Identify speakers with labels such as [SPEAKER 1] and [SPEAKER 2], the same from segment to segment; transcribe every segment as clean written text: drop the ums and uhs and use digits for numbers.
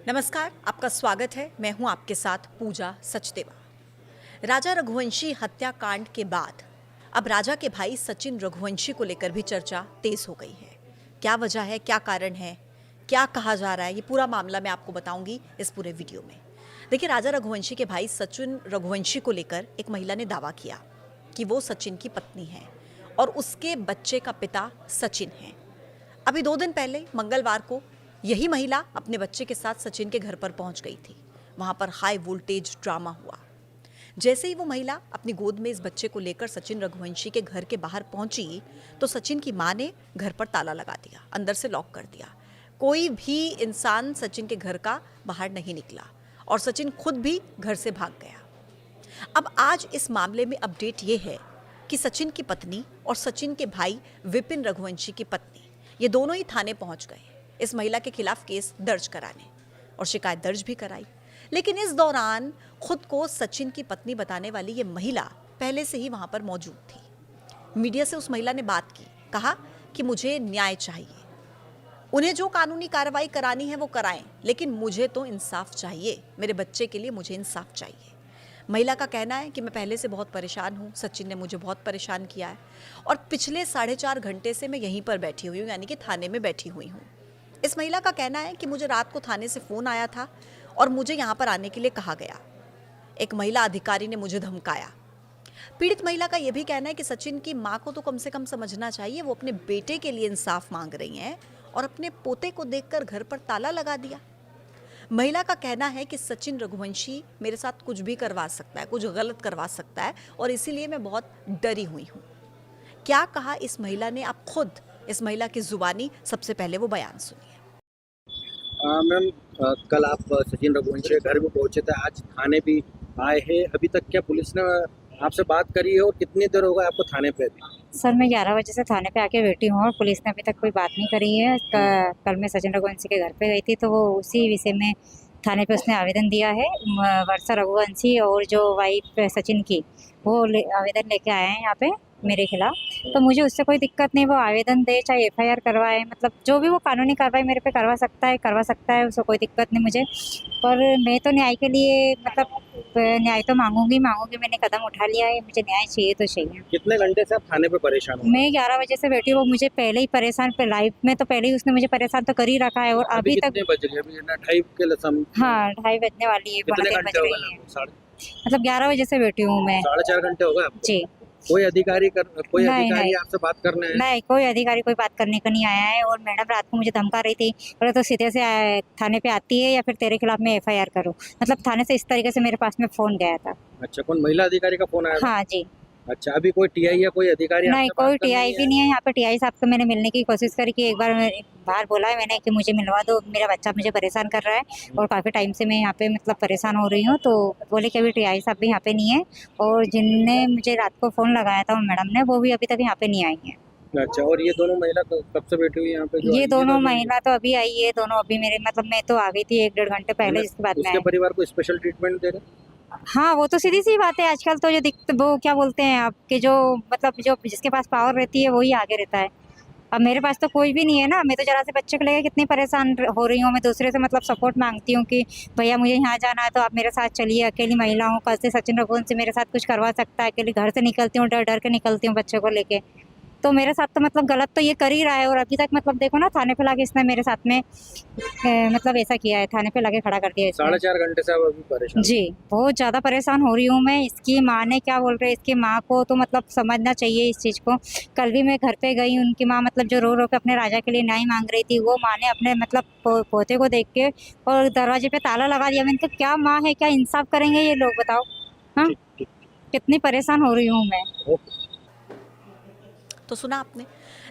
[SPEAKER 1] नमस्कार, आपका स्वागत है। मैं हूं आपके साथ पूजा सचदेवा। राजा रघुवंशी हत्याकांड के बाद अब राजा के भाई सचिन रघुवंशी को लेकर भी चर्चा तेज हो गई है। क्या वजह है, क्या कारण है, क्या कहा जा रहा है, ये पूरा मामला मैं आपको बताऊंगी इस पूरे वीडियो में। देखिए, राजा रघुवंशी के भाई सचिन रघुवंशी को लेकर एक महिला ने दावा किया कि वो सचिन की पत्नी है और उसके बच्चे का पिता सचिन है। अभी 2 दिन पहले मंगलवार को यही महिला अपने बच्चे के साथ सचिन के घर पर पहुंच गई थी। वहां पर हाई वोल्टेज ड्रामा हुआ। जैसे ही वो महिला अपनी गोद में इस बच्चे को लेकर सचिन रघुवंशी के घर के बाहर पहुंची तो सचिन की मां ने घर पर ताला लगा दिया, अंदर से लॉक कर दिया। कोई भी इंसान सचिन के घर का बाहर नहीं निकला और सचिन खुद भी घर से भाग गया। अब आज इस मामले में अपडेट ये है कि सचिन की पत्नी और सचिन के भाई विपिन रघुवंशी की पत्नी, ये दोनों ही थाने पहुंच गए इस महिला के खिलाफ केस दर्ज कराने, और शिकायत दर्ज भी कराई। लेकिन इस दौरान खुद को सचिन की पत्नी बताने वाली ये महिला पहले से ही वहां पर मौजूद थी। मीडिया से उस महिला ने बात की, कहा कि मुझे न्याय चाहिए, उन्हें जो कानूनी कार्रवाई करानी है वो कराएं, लेकिन मुझे तो इंसाफ चाहिए, मेरे बच्चे के लिए मुझे इंसाफ चाहिए। महिला का कहना है कि मैं पहले से बहुत परेशान हूँ, सचिन ने मुझे बहुत परेशान किया है और पिछले 4.5 घंटे से मैं यहीं पर बैठी हुई हूँ, यानी कि थाने में बैठी हुई हूँ। इस महिला का कहना है कि मुझे रात को थाने से फ़ोन आया था और मुझे यहाँ पर आने के लिए कहा गया। एक महिला अधिकारी ने मुझे धमकाया। पीड़ित महिला का यह भी कहना है कि सचिन की माँ को तो कम से कम समझना चाहिए, वो अपने बेटे के लिए इंसाफ मांग रही हैं और अपने पोते को देखकर घर पर ताला लगा दिया। महिला का कहना है कि सचिन रघुवंशी मेरे साथ कुछ भी करवा सकता है, कुछ गलत करवा सकता है और इसीलिए मैं बहुत डरी हुई हूँ। क्या कहा इस महिला ने, आप खुद इस महिला की जुबानी सबसे पहले वो बयान सुनिए।
[SPEAKER 2] मैम, कल आप सचिन रघुवंशी के घर में पहुंचे थे, आज थाने भी आए हैं। अभी तक क्या पुलिस ने आपसे बात करी है और कितनी देर होगा आपको थाने पे अभी?
[SPEAKER 3] सर, मैं 11 बजे से थाने पे आके बैठी हूँ और पुलिस ने अभी तक कोई बात नहीं करी है। कल मैं सचिन रघुवंशी के घर पे गई थी तो वो उसी विषय में थाने पे उसने आवेदन दिया है। वर्षा रघुवंशी और जो वाइफ सचिन की, वो आवेदन लेके आए हैं यहाँ पे मेरे खिलाफ। तो मुझे उससे कोई दिक्कत नहीं, वो आवेदन दे चाहे एफआईआर करवाए, मतलब जो भी वो कानूनी कार्रवाई मेरे पे करवा सकता है, उससे कोई दिक्कत नहीं मुझे। पर मैं तो न्याय के लिए मतलब न्याय तो मांगूंगी। मैंने कदम उठा लिया है, मुझे न्याय चाहिए तो चाहिए।
[SPEAKER 2] कितने घंटे से आप थाने पे परेशान हो?
[SPEAKER 3] मैं 11 बजे से बैठी हूँ, वो मुझे पहले ही परेशान, पे लाइफ में तो पहले ही उसने मुझे परेशान तो कर ही रखा है और अभी तक।
[SPEAKER 2] कितने बज गए? अभी ना 2:30 के लसम।
[SPEAKER 3] हाँ, 2:30 बजने वाली है,
[SPEAKER 2] कितने
[SPEAKER 3] 3:15
[SPEAKER 2] घंटे
[SPEAKER 3] बज
[SPEAKER 2] हो गए
[SPEAKER 3] रही है।
[SPEAKER 2] आपको?
[SPEAKER 3] मतलब 11 बजे से बैठी हूँ मैं।
[SPEAKER 2] 4.5 घंटे हो गए आपको?
[SPEAKER 3] जी।
[SPEAKER 2] कोई अधिकारी
[SPEAKER 3] नहीं,
[SPEAKER 2] आपसे बात करने आए?
[SPEAKER 3] नहीं, कोई अधिकारी कोई बात करने को नहीं आया है। और मैडम रात को मुझे धमका रही थी, बोले तो सीधे से थाने पे आती है या फिर तेरे खिलाफ मैं एफआईआर करूँ। मतलब थाने से इस तरीके से मेरे पास में फोन गया था।
[SPEAKER 2] अच्छा, कौन महिला अधिकारी का फोन आया था?
[SPEAKER 3] हाँ जी।
[SPEAKER 2] अच्छा, अभी कोई टीआई या कोई अधिकारी
[SPEAKER 3] नहीं,
[SPEAKER 2] आपसे
[SPEAKER 3] कोई
[SPEAKER 2] बात करने
[SPEAKER 3] टीआई
[SPEAKER 2] नहीं
[SPEAKER 3] भी
[SPEAKER 2] आया?
[SPEAKER 3] नहीं है यहाँ पे। टीआई साहब को मैंने मिलने की कोशिश करी कि एक बार बाहर बोला है मैंने कि मुझे मिलवा दो, मेरा बच्चा मुझे परेशान कर रहा है और काफ़ी टाइम से मैं यहाँ पे मतलब परेशान हो रही हूँ। तो बोले कि अभी टीआई साहब भी यहाँ पे नहीं है और जिनने मुझे रात को फ़ोन लगाया था मैडम ने, वो भी अभी तक यहाँ पे नहीं आई है।
[SPEAKER 2] अच्छा, और ये दोनों महिला कब से बैठी हुई है यहाँ पे?
[SPEAKER 3] ये दोनों महिला तो अभी आई है, दोनों अभी मेरे मतलब मैं तो आ गई थी 1-1.5 घंटे पहले, जिसके बाद में
[SPEAKER 2] उसके
[SPEAKER 3] आए।
[SPEAKER 2] परिवार को स्पेशल ट्रीटमेंट दे रहे हैं?
[SPEAKER 3] हाँ, वो तो सीधी सी बात है। आजकल तो जो वो क्या बोलते हैं आपके, जो मतलब जो जिसके पास पावर रहती है वही आगे रहता है। अब मेरे पास तो कोई भी नहीं है ना, मैं तो जरा से बच्चे को लेकर कितनी परेशान हो रही हूँ। मैं दूसरे से मतलब सपोर्ट मांगती हूँ कि भैया मुझे यहाँ जाना है तो आप मेरे साथ चलिए, अकेली महिला हूँ, कल से सचिन रघुवंशी मेरे साथ कुछ करवा सकता है। अकेली घर से निकलती हूँ, डर डर के निकलती हूँ बच्चे को लेके। तो मेरे साथ तो मतलब गलत तो ये कर ही रहा है और अभी तक मतलब देखो ना, थाने पे लाके इसने मेरे साथ में मतलब ऐसा किया है, थाने पे लाके खड़ा कर दिया इसने।
[SPEAKER 2] 4.5 घंटे से आप अभी परेशान?
[SPEAKER 3] जी, बहुत ज़्यादा परेशान हो रही हूँ मैं। इसकी माँ ने क्या बोल रहे हैं, इसकी माँ को तो मतलब समझना चाहिए इस चीज़ को। कल भी मैं घर पे गई, उनकी माँ मतलब जो रो रो के अपने राजा के लिए न्याय मांग रही थी, वो माँ ने अपने मतलब पोते को देख के और दरवाजे पे ताला लगा दिया। मैंने कहा क्या माँ है, क्या इंसाफ करेंगे ये लोग, बताओ। हाँ,
[SPEAKER 2] ठीक, ठीक।
[SPEAKER 3] कितनी परेशान हो रही हूँ मैं।
[SPEAKER 2] ओके।
[SPEAKER 1] तो सुना आपने।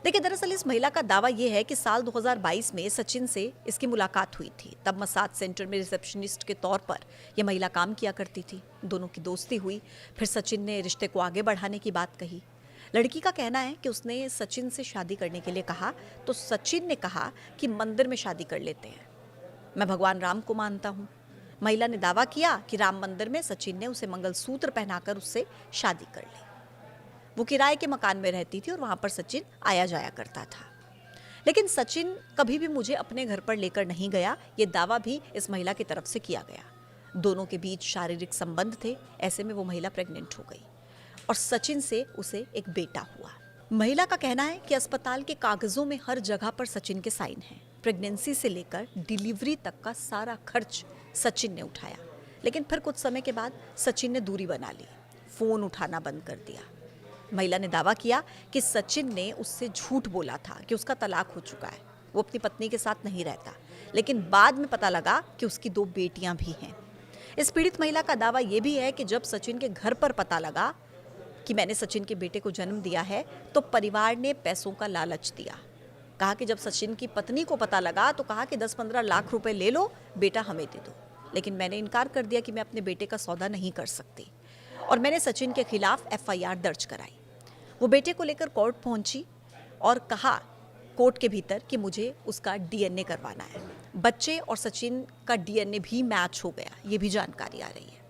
[SPEAKER 1] देखिए, दरअसल इस महिला का दावा यह है कि साल 2022 में सचिन से इसकी मुलाकात हुई थी। तब मसाज सेंटर में रिसेप्शनिस्ट के तौर पर यह महिला काम किया करती थी। दोनों की दोस्ती हुई, फिर सचिन ने रिश्ते को आगे बढ़ाने की बात कही। लड़की का कहना है कि उसने सचिन से शादी करने के लिए कहा तो सचिन ने कहा कि मंदिर में शादी कर लेते हैं, मैं भगवान राम को मानता हूँ। महिला ने दावा किया कि राम मंदिर में सचिन ने उसे मंगलसूत्र पहनाकर उससे शादी कर ली। वो किराए के मकान में रहती थी और वहां पर सचिन आया जाया करता था। लेकिन सचिन कभी भी मुझे अपने घर पर लेकर नहीं गया, ये दावा भी इस महिला की तरफ से किया गया। दोनों के बीच शारीरिक संबंध थे, ऐसे में वो महिला प्रेग्नेंट हो गई और सचिन से उसे एक बेटा हुआ। महिला का कहना है कि अस्पताल के कागजों में हर जगह पर सचिन के साइन हैं। प्रेगनेंसी से लेकर डिलीवरी तक का सारा खर्च सचिन ने उठाया, लेकिन फिर कुछ समय के बाद सचिन ने दूरी बना ली, फोन उठाना बंद कर दिया। महिला ने दावा किया कि सचिन ने उससे झूठ बोला था कि उसका तलाक हो चुका है, वो अपनी पत्नी के साथ नहीं रहता, लेकिन बाद में पता लगा कि उसकी 2 बेटियां भी हैं। इस पीड़ित महिला का दावा यह भी है कि जब सचिन के घर पर पता लगा कि मैंने सचिन के बेटे को जन्म दिया है, तो परिवार ने पैसों का लालच दिया। कहा कि जब सचिन की पत्नी को पता लगा तो कहा कि 10-15 लाख रुपए ले लो, बेटा हमें दे दो। लेकिन मैंने इनकार कर दिया कि मैं अपने बेटे का सौदा नहीं कर सकती और मैंने सचिन के खिलाफ FIR दर्ज कराई। वो बेटे को लेकर कोर्ट पहुंची और कहा कोर्ट के भीतर कि मुझे उसका DNA करवाना है। बच्चे और सचिन का DNA भी मैच हो गया, ये भी जानकारी आ रही है।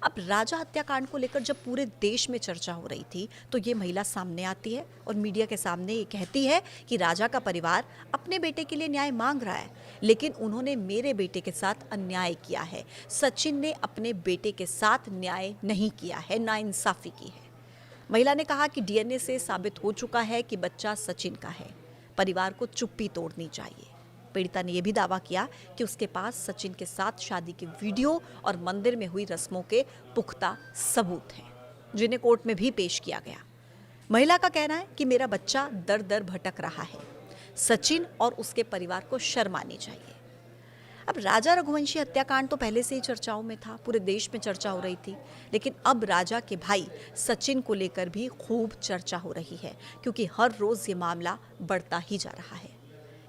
[SPEAKER 1] अब राजा हत्याकांड को लेकर जब पूरे देश में चर्चा हो रही थी तो ये महिला सामने आती है और मीडिया के सामने ये कहती है कि राजा का परिवार अपने बेटे के लिए न्याय मांग रहा है, लेकिन उन्होंने मेरे बेटे के साथ अन्याय किया है। सचिन ने अपने बेटे के साथ न्याय नहीं किया है, नाइंसाफी की है। महिला ने कहा कि DNA से साबित हो चुका है कि बच्चा सचिन का है, परिवार को चुप्पी तोड़नी चाहिए। पीड़िता ने यह भी दावा किया कि उसके पास सचिन के साथ शादी के वीडियो और मंदिर में हुई रस्मों के पुख्ता सबूत हैं, जिन्हें कोर्ट में भी पेश किया गया। महिला का कहना है कि मेरा बच्चा दर दर भटक रहा है, सचिन और उसके परिवार को शर्म आनी चाहिए। अब राजा रघुवंशी हत्याकांड तो पहले से ही चर्चाओं में था, पूरे देश में चर्चा हो रही थी, लेकिन अब राजा के भाई सचिन को लेकर भी खूब चर्चा हो रही है, क्योंकि हर रोज ये मामला बढ़ता ही जा रहा है।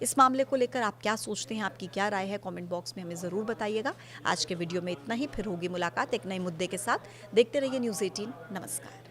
[SPEAKER 1] इस मामले को लेकर आप क्या सोचते हैं, आपकी क्या राय है, कमेंट बॉक्स में हमें ज़रूर बताइएगा। आज के वीडियो में इतना ही, फिर होगी मुलाकात एक नए मुद्दे के साथ। देखते रहिए न्यूज़ 18। नमस्कार।